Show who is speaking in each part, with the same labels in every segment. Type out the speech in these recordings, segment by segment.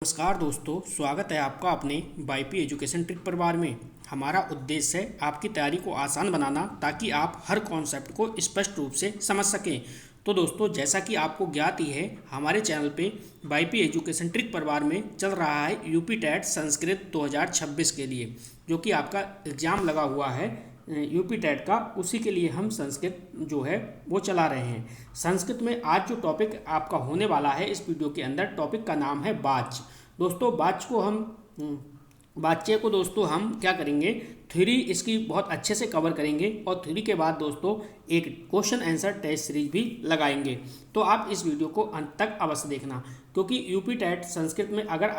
Speaker 1: नमस्कार दोस्तों, स्वागत है आपका अपने वाईपी एजुकेशन ट्रिक परिवार में। हमारा उद्देश्य है आपकी तैयारी को आसान बनाना ताकि आप हर कॉन्सेप्ट को स्पष्ट रूप से समझ सकें। तो दोस्तों, जैसा कि आपको ज्ञात ही है, हमारे चैनल पे वाईपी एजुकेशन ट्रिक परिवार में चल रहा है यूपी टेट संस्कृत 2026 के लिए, जो कि आपका एग्ज़ाम लगा हुआ है यूपी टेट का। उसी के लिए हम संस्कृत जो है वो चला रहे हैं। संस्कृत में आज जो टॉपिक आपका होने वाला है इस वीडियो के अंदर, टॉपिक का नाम है वाच्य। दोस्तों, वाच्य को दोस्तों हम क्या करेंगे, थ्योरी इसकी बहुत अच्छे से कवर करेंगे और थ्योरी के बाद दोस्तों एक क्वेश्चन आंसर टेस्ट सीरीज भी लगाएंगे। तो आप इस वीडियो को अंत तक अवश्य देखना, क्योंकि यूपी टेट संस्कृत में अगर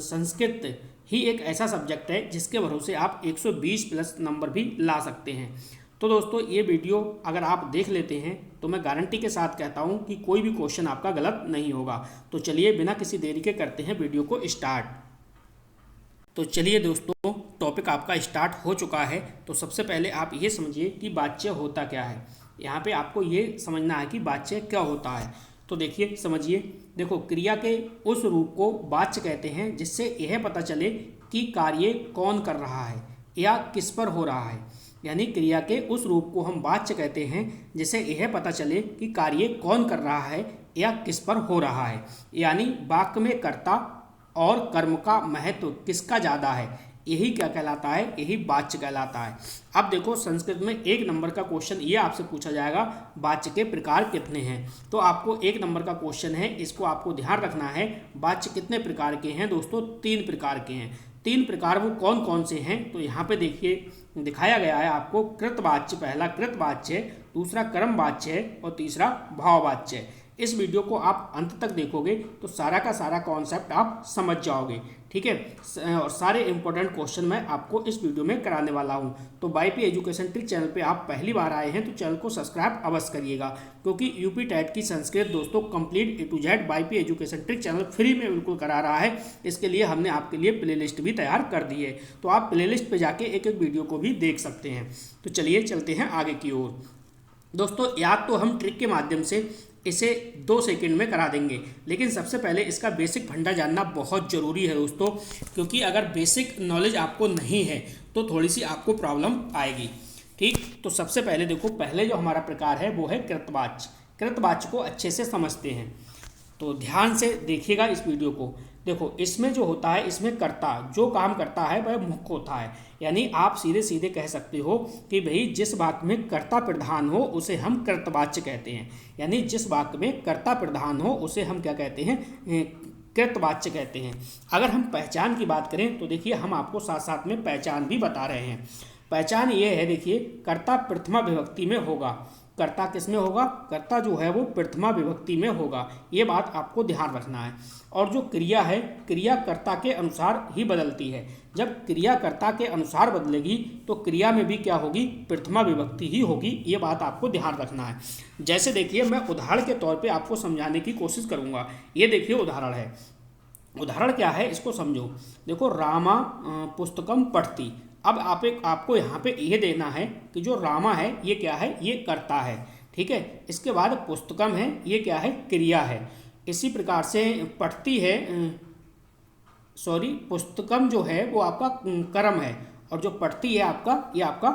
Speaker 1: संस्कृत ही एक ऐसा सब्जेक्ट है जिसके भरोसे आप 120 प्लस नंबर भी ला सकते हैं। तो दोस्तों, ये वीडियो अगर आप देख लेते हैं तो मैं गारंटी के साथ कहता हूँ कि कोई भी क्वेश्चन आपका गलत नहीं होगा। तो चलिए बिना किसी देरी के करते हैं वीडियो को स्टार्ट। तो चलिए दोस्तों, टॉपिक आपका स्टार्ट हो चुका है। तो सबसे पहले आप ये समझिए कि वाच्य होता क्या है। यहाँ पे आपको ये समझना है कि वाच्य क्या होता है। तो देखिए, समझिए। देखो, क्रिया के उस रूप को वाच्य कहते हैं जिससे यह पता चले कि कार्य कौन कर रहा है या किस पर हो रहा है। यानी क्रिया के उस रूप को हम वाच्य कहते हैं जिससे यह पता चले कि कार्य कौन कर रहा है या किस पर हो रहा है। यानी वाक्य में कर्ता और कर्म का महत्व किसका ज़्यादा है, यही क्या कहलाता है, यही वाच्य कहलाता है। अब देखो, संस्कृत में 1 नंबर का क्वेश्चन ये आपसे पूछा जाएगा, वाच्य के प्रकार कितने हैं। तो आपको 1 नंबर का क्वेश्चन है, इसको आपको ध्यान रखना है। वाच्य कितने प्रकार के हैं दोस्तों? 3 प्रकार के हैं। 3 प्रकार वो कौन कौन से हैं? तो यहाँ पे देखिए दिखाया गया है आपको। कृतवाच्य, पहला कृतवाच्य है, दूसरा कर्मवाच्य है और तीसरा भाववाच्य है। इस वीडियो को आप अंत तक देखोगे तो सारा का सारा कॉन्सेप्ट आप समझ जाओगे, ठीक है। और सारे इंपॉर्टेंट क्वेश्चन मैं आपको इस वीडियो में कराने वाला हूं। तो वाईपी एजुकेशन ट्रिक चैनल पे आप पहली बार आए हैं तो चैनल को सब्सक्राइब अवश्य करिएगा, क्योंकि यूपी टेट की संस्कृत दोस्तों complete A to Z YP education trick channel free में बिल्कुल करा रहा है। इसके लिए हमने आपके लिए प्ले लिस्ट भी तैयार कर दी है, तो आप प्ले लिस्ट पर जाके एक एक वीडियो को भी देख सकते हैं। तो चलिए चलते हैं आगे की ओर। दोस्तों, या तो हम ट्रिक के माध्यम से इसे 2 सेकंड में करा देंगे, लेकिन सबसे पहले इसका बेसिक फंडा जानना बहुत ज़रूरी है दोस्तों, क्योंकि अगर बेसिक नॉलेज आपको नहीं है तो थोड़ी सी आपको प्रॉब्लम आएगी, ठीक। तो सबसे पहले देखो, पहले जो हमारा प्रकार है वो है कृतवाच्य। कृतवाच्य को अच्छे से समझते हैं, तो ध्यान से देखिएगा इस वीडियो को। देखो, इसमें जो होता है, इसमें कर्ता जो काम करता है वह मुख्य होता है। यानी आप सीधे सीधे कह सकते हो कि भाई जिस वाक्य में कर्ता प्रधान हो उसे हम कृतवाच्य कहते हैं। यानी जिस वाक्य में कर्ता प्रधान हो उसे हम क्या कहते हैं, कृतवाच्य कहते हैं। अगर हम पहचान की बात करें तो देखिए, हम आपको साथ साथ में पहचान भी बता रहे हैं। पहचान ये है, देखिए, कर्ता प्रथमा विभक्ति में होगा। कर्ता किस में होगा? कर्ता जो है वो प्रथमा विभक्ति में होगा, ये बात आपको ध्यान रखना है। और जो क्रिया है, क्रिया कर्ता के अनुसार ही बदलती है। जब क्रिया कर्ता के अनुसार बदलेगी तो क्रिया में भी क्या होगी? प्रथमा विभक्ति ही होगी, ये बात आपको ध्यान रखना है। जैसे देखिए, मैं उदाहरण के तौर पे आपको समझाने की कोशिश करूँगा। ये देखिए उदाहरण है। उदाहरण क्या है इसको समझो। देखो, रामा पुस्तकम पढ़ती। अब आपको यहाँ पे ये देना है कि जो रामा है ये क्या है? ये कर्ता है, ठीक है। इसके बाद पुस्तकम है, ये क्या है? क्रिया है। इसी प्रकार से पढ़ती है, पुस्तकम जो है वो आपका कर्म है, और जो पढ़ती है आपका, ये आपका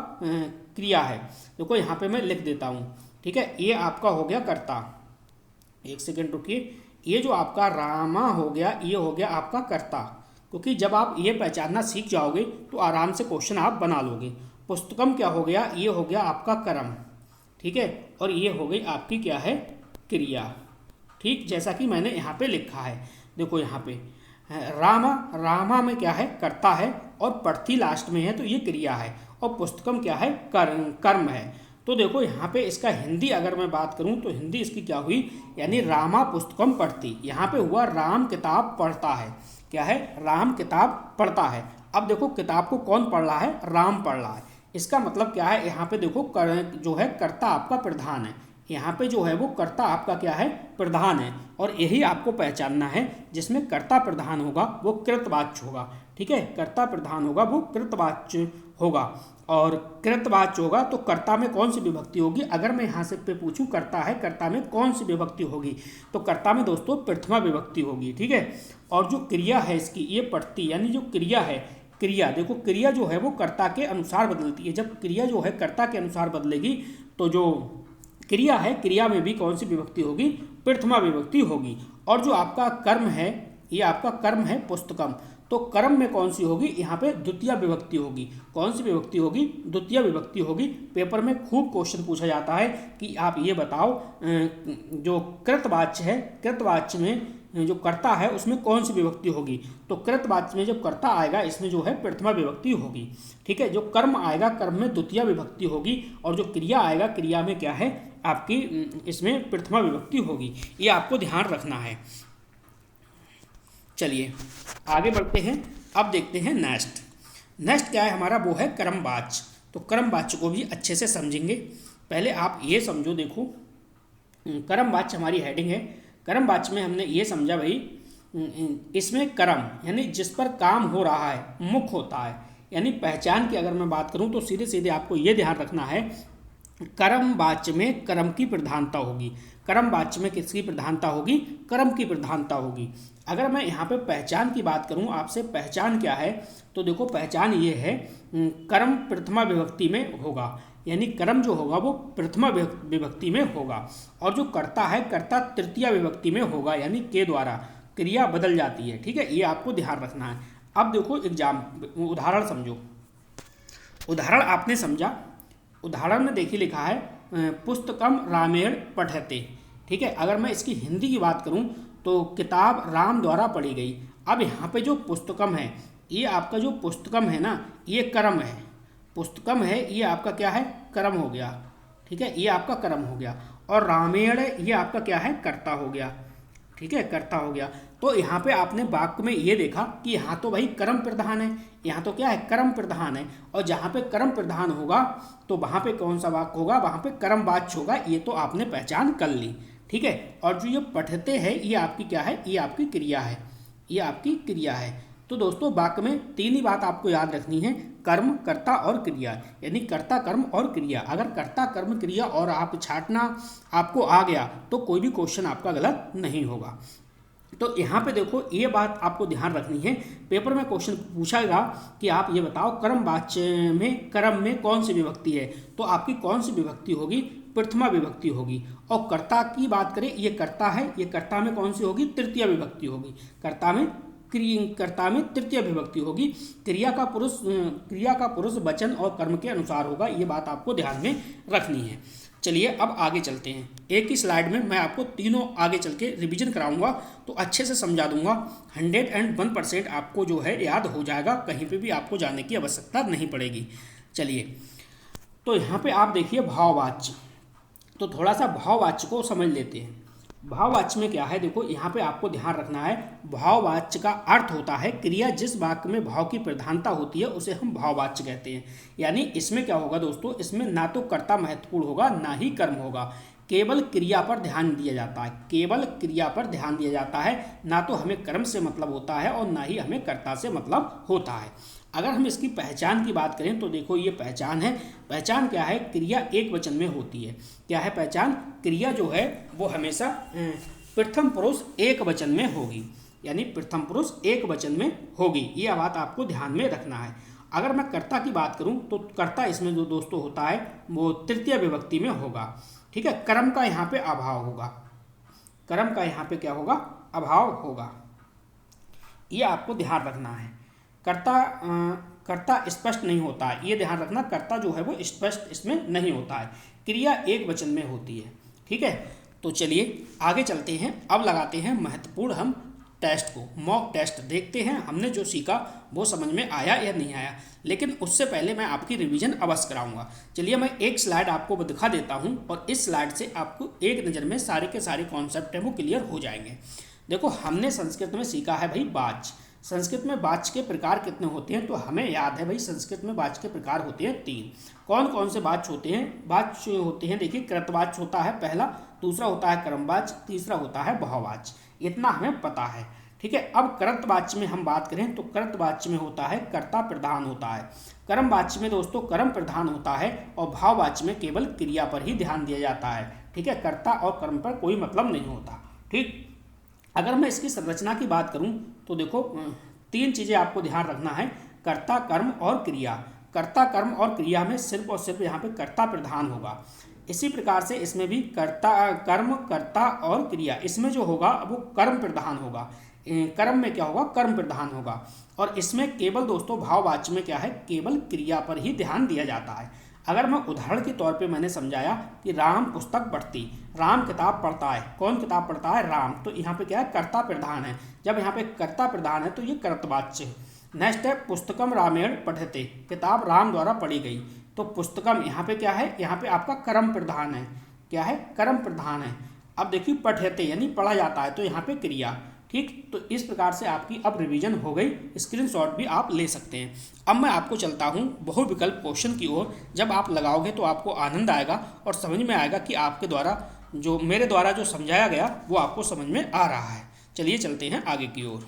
Speaker 1: क्रिया है। देखो यहाँ पे मैं लिख देता हूँ, ठीक है। ये आपका हो गया कर्ता। 1 सेकेंड रुकिए। ये जो आपका रामा हो गया, ये हो गया आपका कर्ता, क्योंकि जब आप ये पहचानना सीख जाओगे तो आराम से क्वेश्चन आप बना लोगे। पुस्तकम क्या हो गया? ये हो गया आपका कर्म, ठीक है। और ये हो गई आपकी क्या है? क्रिया, ठीक, जैसा कि मैंने यहाँ पे लिखा है। देखो यहाँ पे रामा, रामा में क्या है? कर्ता है, और पढ़ती लास्ट में है तो ये क्रिया है, और पुस्तकम क्या है? कर्म है। तो देखो यहाँ पे इसका हिंदी अगर मैं बात करूँ तो हिंदी इसकी क्या हुई? यानी रामा पुस्तकम पढ़ती। यहाँ पे हुआ राम किताब पढ़ता है। क्या है? राम किताब पढ़ता है। अब देखो, किताब को कौन पढ़ रहा है? राम पढ़ रहा है। इसका मतलब क्या है? यहाँ पे देखो, जो है कर्ता आपका प्रधान है। यहाँ पे जो है वो कर्ता आपका क्या है, प्रधान है, और यही आपको पहचानना है। जिसमें कर्ता प्रधान होगा वो कृतवाच्य होगा, ठीक है, कर्ता प्रधान होगा वो कृतवाच्य होगा। और कृतवाच्य होगा तो कर्ता में कौन सी विभक्ति होगी? अगर मैं यहाँ से पे पूछूं कर्ता है, कर्ता में कौन सी विभक्ति होगी, तो कर्ता में दोस्तों प्रथमा विभक्ति होगी, ठीक है। और जो क्रिया है इसकी, ये पठती यानी जो क्रिया है, क्रिया देखो, क्रिया जो है वो कर्ता के अनुसार बदलती है। जब क्रिया जो है कर्ता के अनुसार बदलेगी तो जो क्रिया है, क्रिया में भी कौन सी विभक्ति होगी? प्रथमा विभक्ति होगी। और जो आपका कर्म है, ये आपका कर्म है पुस्तकम, तो कर्म में कौन सी होगी? यहाँ पे द्वितीय विभक्ति होगी। कौन सी विभक्ति होगी? द्वितीय विभक्ति होगी। पेपर में खूब क्वेश्चन पूछा जाता है कि आप ये बताओ जो कृतवाच्य है, कृतवाच्य में जो कर्ता है उसमें कौन सी विभक्ति होगी? तो कृतवाच्य में जब कर्ता आएगा इसमें जो है प्रथमा विभक्ति होगी, ठीक है। जो कर्म आएगा, कर्म में द्वितीय विभक्ति होगी, और जो क्रिया आएगा, क्रिया में क्या है आपकी, इसमें प्रथमा विभक्ति होगी। ये आपको ध्यान रखना है। चलिए आगे बढ़ते हैं। अब देखते हैं नेक्स्ट। नेक्स्ट क्या है हमारा? वो है कर्मवाच्य। तो कर्मवाच्य को भी अच्छे से समझेंगे। पहले आप ये समझो, देखो कर्मवाच्य हमारी हेडिंग है। कर्मवाच्य में हमने ये समझा भाई, इसमें कर्म यानी जिस पर काम हो रहा है मुख्य होता है। यानी पहचान की अगर मैं बात करूं तो सीधे सीधे आपको ये ध्यान रखना है, कर्मवाच्य में कर्म की प्रधानता होगी। कर्मवाच्य में किसकी प्रधानता होगी? कर्म की प्रधानता होगी। अगर मैं यहाँ पे पहचान की बात करूँ आपसे, पहचान क्या है? तो देखो पहचान ये है, कर्म प्रथमा विभक्ति में होगा, यानी कर्म जो होगा वो प्रथमा विभक्ति में होगा। और जो कर्ता है, कर्ता तृतीय विभक्ति में होगा, यानी के द्वारा क्रिया बदल जाती है, ठीक है। ये आपको ध्यान रखना है। अब देखो एग्जाम उदाहरण समझो। उदाहरण आपने समझा, उदाहरण में देखिए लिखा है पुस्तकम रामायण पठते, ठीक है। अगर मैं इसकी हिंदी की बात करूं तो किताब राम द्वारा पढ़ी गई। अब यहाँ पे जो पुस्तकम है, ये आपका जो पुस्तकम है ना, ये कर्म है। पुस्तकम है, ये आपका क्या है? कर्म हो गया, ठीक है, ये आपका कर्म हो गया। और रामायण ये आपका क्या है? कर्ता हो गया, ठीक है, कर्ता हो गया। तो यहाँ पे आपने वाक्य में ये देखा कि यहाँ तो भाई कर्म प्रधान है, यहाँ तो क्या है? कर्म प्रधान है। और जहाँ पे कर्म प्रधान होगा तो वहाँ पे कौन सा वाक्य होगा? वहाँ पे कर्मवाच्य होगा। ये तो आपने पहचान कर ली, ठीक है। और जो ये पठते हैं, ये आपकी क्या है? ये आपकी क्रिया है, ये आपकी क्रिया है। तो दोस्तों वाक्य में तीन ही बात आपको याद रखनी है, कर्म, कर्ता और क्रिया, यानी कर्ता, कर्म और क्रिया। अगर कर्ता, कर्म, क्रिया और आप छांटना आपको आ गया तो कोई भी क्वेश्चन आपका गलत नहीं होगा। तो यहाँ पे देखो ये बात आपको ध्यान रखनी है। पेपर में क्वेश्चन पूछाएगा कि आप ये बताओ कर्मवाच्य में कर्म में कौन सी विभक्ति है, तो आपकी कौन सी विभक्ति होगी? प्रथमा विभक्ति होगी। और कर्ता की बात करें, ये कर्ता है, ये कर्ता में कौन सी होगी? तृतीय विभक्ति होगी। कर्ता में तृतीय विभक्ति होगी। क्रिया का पुरुष वचन और कर्म के अनुसार होगा। ये बात आपको ध्यान में रखनी है। चलिए अब आगे चलते हैं। एक ही स्लाइड में मैं आपको तीनों आगे चल के रिविजन कराऊंगा, तो अच्छे से समझा दूंगा। 101% आपको जो है याद हो जाएगा, कहीं पे भी आपको जाने की आवश्यकता नहीं पड़ेगी। चलिए तो यहाँ पे आप देखिए भाववाच्य, तो थोड़ा सा भाववाच्य को समझ लेते हैं। भाववाच्य में क्या है? देखो यहाँ पे आपको ध्यान रखना है, भाववाच्य का अर्थ होता है क्रिया जिस वाक्य में भाव की प्रधानता होती है उसे हम भाववाच्य कहते हैं। यानी इसमें क्या होगा दोस्तों? इसमें ना तो कर्ता महत्वपूर्ण होगा ना ही कर्म होगा, केवल क्रिया पर ध्यान दिया जाता है, केवल क्रिया पर ध्यान दिया जाता है। ना तो हमें कर्म से मतलब होता है और ना ही हमें कर्ता से मतलब होता है। अगर हम इसकी पहचान की बात करें तो देखो ये पहचान है। पहचान क्या है? क्रिया एक वचन में होती है। क्या है पहचान? क्रिया जो है वो हमेशा प्रथम पुरुष एक वचन में होगी, यानी प्रथम पुरुष एक वचन में होगी। ये बात आपको ध्यान में रखना है। अगर मैं कर्ता की बात करूं तो कर्ता इसमें जो दोस्तों होता है वो तृतीय विभक्ति में होगा, ठीक है। कर्म का यहाँ पे अभाव होगा, कर्म का यहाँ पे क्या होगा? अभाव होगा। ये आपको ध्यान रखना है। कर्ता स्पष्ट नहीं होता है, ये ध्यान रखना, कर्ता जो है वो स्पष्ट इसमें नहीं होता है। क्रिया एक वचन में होती है, ठीक है। तो चलिए आगे चलते हैं। अब लगाते हैं महत्वपूर्ण हम टेस्ट को, मॉक टेस्ट। देखते हैं हमने जो सीखा वो समझ में आया या नहीं आया, लेकिन उससे पहले मैं आपकी रिवीजन अवश्य कराऊंगा। चलिए मैं एक स्लाइड आपको दिखा देता हूं और इस स्लाइड से आपको एक नज़र में सारे के सारे कॉन्सेप्ट हैं वो क्लियर हो जाएंगे। देखो हमने संस्कृत में सीखा है भाई वाच्य, संस्कृत में वाच्य के प्रकार कितने होते हैं? तो हमें याद है भाई, संस्कृत में वाच्य के प्रकार होते हैं 3। कौन कौन से वाच्य होते हैं? वाच्य होते हैं, देखिए, कृतवाच्य होता है पहला, दूसरा होता है कर्मवाच्य, तीसरा होता है बहुवाच्य। इतना हमें पता है, ठीक है। अब कृतवाच्य में हम बात करें तो कृतवाच्य में होता है कर्ता प्रधान होता है, कर्मवाच्य में दोस्तों कर्म प्रधान होता है, और भाववाच्य में केवल क्रिया पर ही ध्यान दिया जाता है, ठीक है। कर्ता और कर्म पर कोई मतलब नहीं होता, ठीक। अगर मैं इसकी संरचना की बात करूं तो देखो 3 चीज़ें आपको ध्यान रखना है, कर्ता, कर्म और क्रिया। कर्ता, कर्म और क्रिया में सिर्फ और सिर्फ यहाँ पे कर्ता प्रधान होगा। इसी प्रकार से इसमें भी कर्ता, कर्म, कर्ता और क्रिया, इसमें जो होगा वो कर्म प्रधान होगा, कर्म में क्या होगा? कर्म प्रधान होगा। और इसमें केवल दोस्तों भाववाच्य में क्या है? केवल क्रिया पर ही ध्यान दिया जाता है। अगर मैं उदाहरण के तौर पे मैंने समझाया कि राम पुस्तक पढ़ती, राम किताब पढ़ता है, कौन किताब पढ़ता है? राम। तो यहाँ पे क्या है? कर्ता प्रधान है। जब यहाँ पे कर्ता प्रधान है तो ये कर्तवाच्य है। नेक्स्ट है पुस्तकम रामायण पठते, किताब राम द्वारा पढ़ी गई, तो पुस्तकम यहाँ पे क्या है? यहाँ पे आपका कर्म प्रधान है। क्या है? कर्म प्रधान है। अब देखिए पठते यानी पढ़ा जाता है, तो यहाँ पे क्रिया, ठीक। तो इस प्रकार से आपकी अब रिवीजन हो गई, स्क्रीनशॉट भी आप ले सकते हैं। अब मैं आपको चलता हूँ बहुविकल्प क्वेश्चन की ओर। जब आप लगाओगे तो आपको आनंद आएगा और समझ में आएगा कि आपके द्वारा जो मेरे द्वारा जो समझाया गया वो आपको समझ में आ रहा है। चलिए चलते हैं आगे की ओर।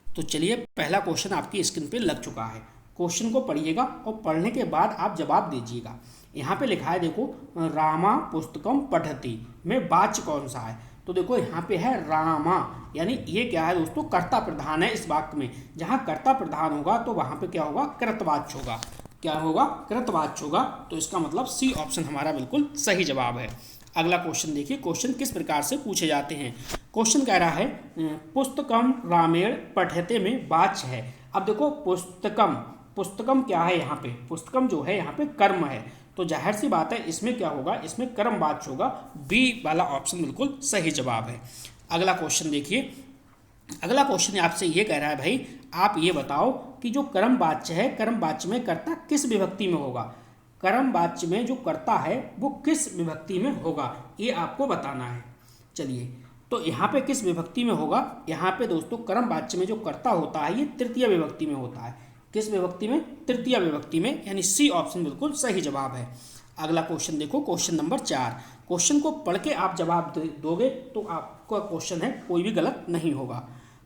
Speaker 1: तो चलिए पहला क्वेश्चन आपकी स्क्रीन पे लग चुका है। क्वेश्चन को पढ़िएगा और पढ़ने के बाद आप जवाब दीजिएगा। यहाँ पे लिखा है देखो, रामा पुस्तकम पठती में वाच्य कौन सा है? तो देखो यहाँ पे है रामा, यानी ये क्या है दोस्तों? कर्ता प्रधान है इस वाक्य में। जहाँ कर्ता प्रधान होगा तो वहाँ पे क्या होगा? कृतवाच्य होगा। क्या होगा? कृतवाच्य होगा। तो इसका मतलब सी ऑप्शन हमारा बिल्कुल सही जवाब है। अगला क्वेश्चन देखिए, क्वेश्चन किस प्रकार से पूछे जाते हैं। क्वेश्चन कह रहा है पुस्तकम रामायण पठते में वाच्य है। अब देखो पुस्तकम, पुस्तकम क्या है? यहाँ पे पुस्तकम जो है यहाँ पे कर्म है, तो जाहिर सी बात है इसमें क्या होगा? इसमें कर्म वाच्य होगा। बी वाला ऑप्शन बिल्कुल सही जवाब है। अगला क्वेश्चन देखिए, अगला क्वेश्चन आपसे ये कह रहा है भाई आप ये बताओ कि जो कर्म वाच्य है, कर्म वाच्य में कर्ता किस विभक्ति में होगा? कर्म वाच्य में जो कर्ता है वो किस विभक्ति में होगा, ये आपको बताना है। चलिए, तो यहाँ पे किस विभक्ति में होगा? यहाँ पे दोस्तों कर्म वाच्य में जो कर्ता होता है ये तृतीय विभक्ति में होता है। किस विभक्ति में? तृतीय विभक्ति में, यानी सी ऑप्शन बिल्कुल सही जवाब है। अगला क्वेश्चन देखो, क्वेश्चन नंबर 4। क्वेश्चन को पढ़ के आप जवाब दोगे तो आपका क्वेश्चन है कोई भी गलत नहीं होगा।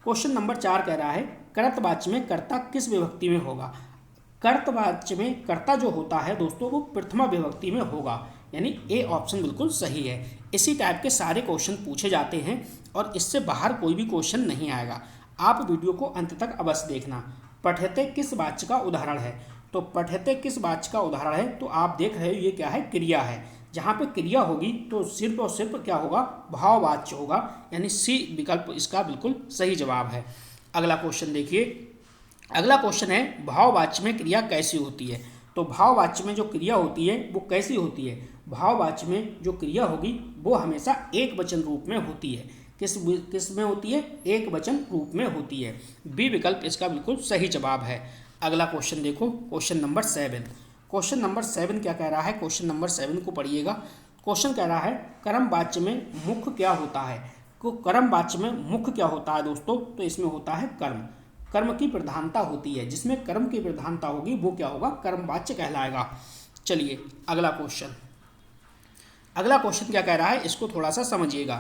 Speaker 1: क्वेश्चन नंबर 4 कह रहा है कर्तवाच्य में कर्ता किस विभक्ति में होगा? कर्तवाच्य में कर्ता जो होता है दोस्तों वो प्रथमा विभक्ति में होगा, यानी ए ऑप्शन बिल्कुल सही है। इसी टाइप के सारे क्वेश्चन पूछे जाते हैं और इससे बाहर कोई भी क्वेश्चन नहीं आएगा। आप वीडियो को अंत तक अवश्य देखना। पठते किस वाच्य का उदाहरण है? तो पठते किस वाच्य का उदाहरण है? तो आप देख रहे हो ये क्या है? क्रिया है। जहाँ पे क्रिया होगी तो सिर्फ और सिर्फ क्या होगा? भाववाच्य होगा, यानी सी विकल्प इसका बिल्कुल सही जवाब है। अगला क्वेश्चन देखिए, अगला क्वेश्चन है भाववाच्य में क्रिया कैसी होती है? तो भाववाच्य में जो क्रिया होती है वो कैसी होती है? भाववाच्य में जो क्रिया होगी वो हमेशा एक वचन रूप में होती है। किस में होती है? एक वचन रूप में होती है। बी विकल्प इसका बिल्कुल सही जवाब है। अगला क्वेश्चन देखो, क्वेश्चन नंबर 7। क्वेश्चन नंबर 7 क्या कह रहा है? क्वेश्चन नंबर 7 को पढ़िएगा। क्वेश्चन कह रहा है कर्म वाच्य में मुख्य क्या होता है? तो कर्म वाच्य में मुख्य क्या होता है दोस्तों? तो इसमें होता है कर्म। कर्म की प्रधानता होती है, जिसमें कर्म की प्रधानता होगी वो क्या होगा? कर्म वाच्य कहलाएगा। चलिए अगला क्वेश्चन, अगला क्वेश्चन क्या कह रहा है इसको थोड़ा सा समझिएगा।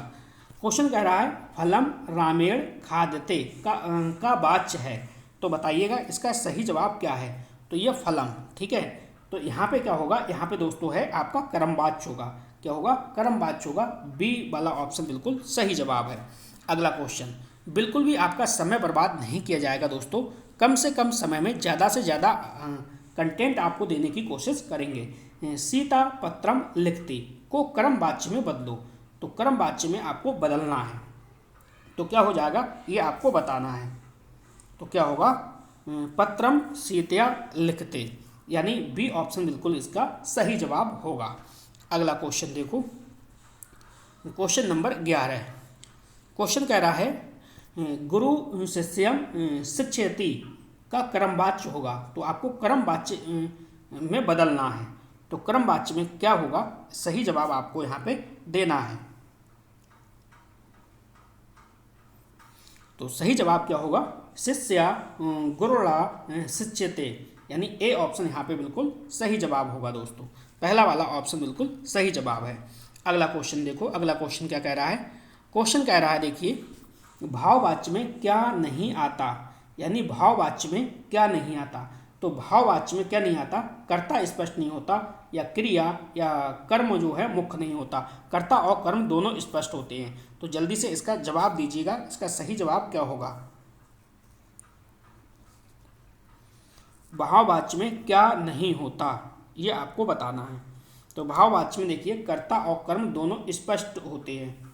Speaker 1: क्वेश्चन कह रहा है फलम रामेण खाद्यते का वाच्य है, तो बताइएगा इसका सही जवाब क्या है? तो ये फलम, ठीक है। तो यहाँ पे क्या होगा? यहाँ पे दोस्तों है आपका कर्म वाच्य होगा। क्या होगा? कर्म वाच्य होगा। बी वाला ऑप्शन बिल्कुल सही जवाब है। अगला क्वेश्चन, बिल्कुल भी आपका समय बर्बाद नहीं किया जाएगा दोस्तों, कम से कम समय में ज़्यादा से ज़्यादा कंटेंट आपको देने की कोशिश करेंगे। सीता पत्रम लिखती को कर्म वाच्य में बदलो, तो कर्म वाच्य में आपको बदलना है, तो क्या हो जाएगा ये आपको बताना है। तो क्या होगा? पत्रम सीतया लिखते, यानी बी ऑप्शन बिल्कुल इसका सही जवाब होगा। अगला क्वेश्चन देखो, क्वेश्चन नंबर 11। क्वेश्चन कह रहा है गुरु शिष्यम शिक्षयति का कर्म वाच्य होगा, तो आपको कर्म वाच्य में बदलना है। तो कर्म वाच्य में क्या होगा? सही जवाब आपको यहाँ पे देना है। तो सही जवाब क्या होगा, शिष्या गुरुड़ा शिच्यते, यानी ए ऑप्शन यहाँ पे बिल्कुल सही जवाब होगा दोस्तों। पहला वाला ऑप्शन बिल्कुल सही जवाब है। अगला क्वेश्चन देखो, अगला क्वेश्चन क्या कह रहा है। क्वेश्चन कह रहा है देखिए, भाववाच्य में क्या नहीं आता, यानी भाववाच्य में क्या नहीं आता। तो भाववाच्य में क्या नहीं आता, कर्ता स्पष्ट नहीं होता, या क्रिया या कर्म जो है मुख्य नहीं होता। कर्ता और कर्म दोनों स्पष्ट होते हैं। तो जल्दी से इसका जवाब दीजिएगा, इसका सही जवाब क्या होगा। भाववाच्य में क्या नहीं होता, ये आपको बताना है। तो भाववाच्य में देखिए कर्ता और कर्म दोनों स्पष्ट होते हैं।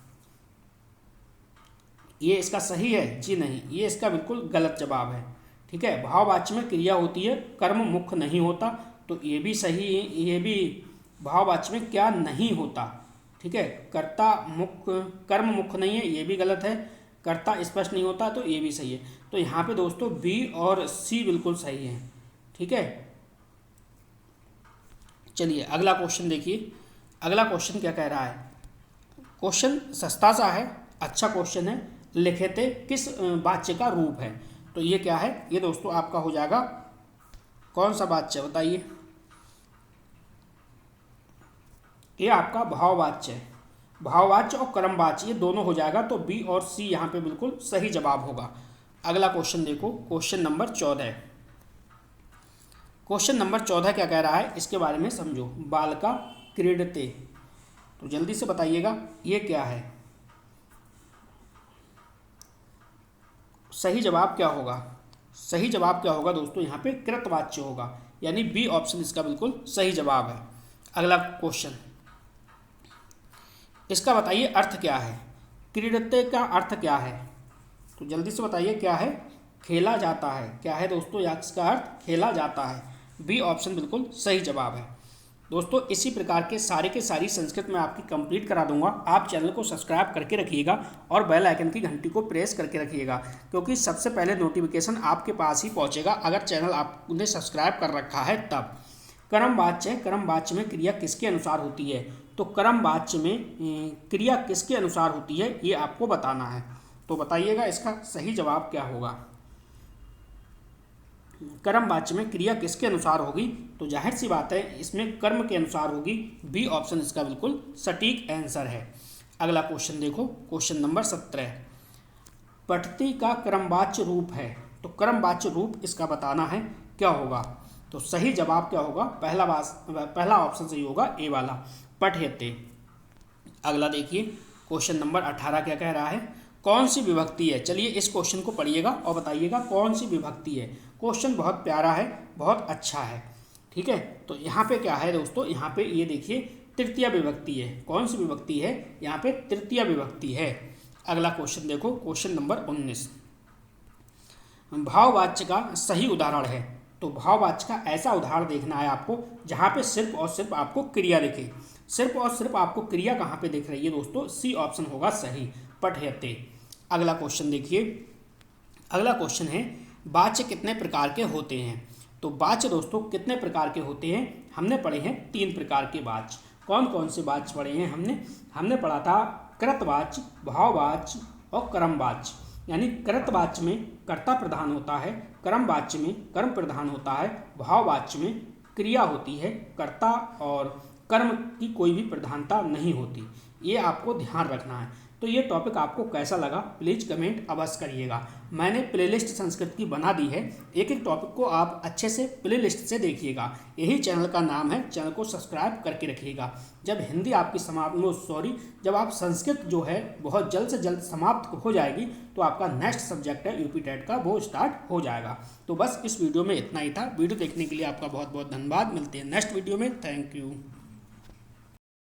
Speaker 1: ये इसका सही है जी, नहीं, ये इसका बिल्कुल गलत जवाब है। ठीक है, भाववाच्य में क्रिया होती है, कर्म मुख्य नहीं होता, तो ये भी सही है। ये भी भाववाच्य में क्या नहीं होता, ठीक है, कर्ता मुख्य कर्म मुख्य नहीं है, ये भी गलत है। कर्ता स्पष्ट नहीं होता, तो ये भी सही है। तो यहाँ पे दोस्तों बी और सी बिल्कुल सही है। ठीक है, चलिए अगला क्वेश्चन देखिए। अगला क्वेश्चन क्या कह रहा है। क्वेश्चन सस्ता सा है, अच्छा क्वेश्चन है। लिखित किस वाच्य का रूप है। तो ये क्या है, ये दोस्तों आपका हो जाएगा कौन सा वाच्य बताइए। ये आपका भाववाच्य है। भाववाच्य और कर्मवाच्य ये दोनों हो जाएगा, तो बी और सी यहाँ पे बिल्कुल सही जवाब होगा। अगला क्वेश्चन देखो, क्वेश्चन नंबर 14। क्वेश्चन नंबर 14 क्या कह रहा है, इसके बारे में समझो। बालका क्रीडते, तो जल्दी से बताइएगा ये क्या है। सही जवाब क्या होगा, सही जवाब क्या होगा दोस्तों, यहाँ पे कृतवाच्य होगा, यानी बी ऑप्शन इसका बिल्कुल सही जवाब है। अगला क्वेश्चन, इसका बताइए अर्थ क्या है। क्रीडते का अर्थ क्या है, तो जल्दी से बताइए क्या है। खेला जाता है, क्या है दोस्तों, या इसका अर्थ खेला जाता है। बी ऑप्शन बिल्कुल सही जवाब है। दोस्तों इसी प्रकार के सारी संस्कृत में आपकी कंप्लीट करा दूंगा। आप चैनल को सब्सक्राइब करके रखिएगा और बेल आइकन की घंटी को प्रेस करके रखिएगा, क्योंकि सबसे पहले नोटिफिकेशन आपके पास ही पहुंचेगा अगर चैनल आपने सब्सक्राइब कर रखा है तब। कर्मवाच्य, कर्मवाच्य में क्रिया किसके अनुसार होती है। तो कर्मवाच्य में क्रिया किसके अनुसार होती है ये आपको बताना है। तो बताइएगा इसका सही जवाब क्या होगा। कर्मवाच्य में क्रिया किसके अनुसार होगी, तो जाहिर सी बात है इसमें कर्म के अनुसार होगी। बी ऑप्शन इसका बिल्कुल सटीक आंसर है। अगला क्वेश्चन देखो, क्वेश्चन नंबर 17। पठती का कर्मवाच्य रूप है, तो कर्मवाच्य रूप इसका बताना है क्या होगा। तो सही जवाब क्या होगा, पहला ऑप्शन सही होगा, ए वाला, पठयते। अगला देखिए, क्वेश्चन नंबर 18 क्या कह रहा है। कौन सी विभक्ति है, चलिए इस क्वेश्चन को पढ़िएगा और बताइएगा कौन सी विभक्ति है। क्वेश्चन बहुत प्यारा है, बहुत अच्छा है। ठीक है, तो यहाँ पे क्या है दोस्तों, यहाँ पे ये देखिए तृतीया विभक्ति है। कौन सी विभक्ति है, यहाँ पे तृतीया विभक्ति है। अगला क्वेश्चन देखो, क्वेश्चन नंबर 19। भाववाच्य का सही उदाहरण है, तो भाववाच्य का ऐसा उदाहरण देखना है आपको जहाँ पे सिर्फ और सिर्फ आपको क्रिया दिखे। सिर्फ और सिर्फ आपको क्रिया कहाँ पे दिख रही है दोस्तों, सी ऑप्शन होगा सही, पठयते। अगला क्वेश्चन देखिए, अगला क्वेश्चन है वाच्य कितने प्रकार के होते हैं। तो वाच्य दोस्तों कितने प्रकार के होते हैं, हमने पढ़े हैं 3 प्रकार के वाच्य। कौन कौन से वाच्य पढ़े हैं हमने पढ़ा था कृतवाच्य, भाववाच्य और कर्मवाच्य। यानी कृतवाच्य में कर्ता प्रधान होता है, कर्मवाच्य में कर्म प्रधान होता है, भाववाच्य में क्रिया होती है, कर्ता और कर्म की कोई भी प्रधानता नहीं होती। ये आपको ध्यान रखना है। तो ये टॉपिक आपको कैसा लगा प्लीज़ कमेंट अवश्य करिएगा। मैंने प्लेलिस्ट संस्कृत की बना दी है, एक एक टॉपिक को आप अच्छे से प्लेलिस्ट से देखिएगा। यही चैनल का नाम है, चैनल को सब्सक्राइब करके रखिएगा। जब हिंदी आपकी जब आप संस्कृत जो है बहुत जल्द से जल्द समाप्त हो जाएगी, तो आपका नेक्स्ट सब्जेक्ट है यूपी टेट का, वो स्टार्ट हो जाएगा। तो बस इस वीडियो में इतना ही था। वीडियो देखने के लिए आपका बहुत बहुत धन्यवाद। मिलते हैं नेक्स्ट वीडियो में। Thank you.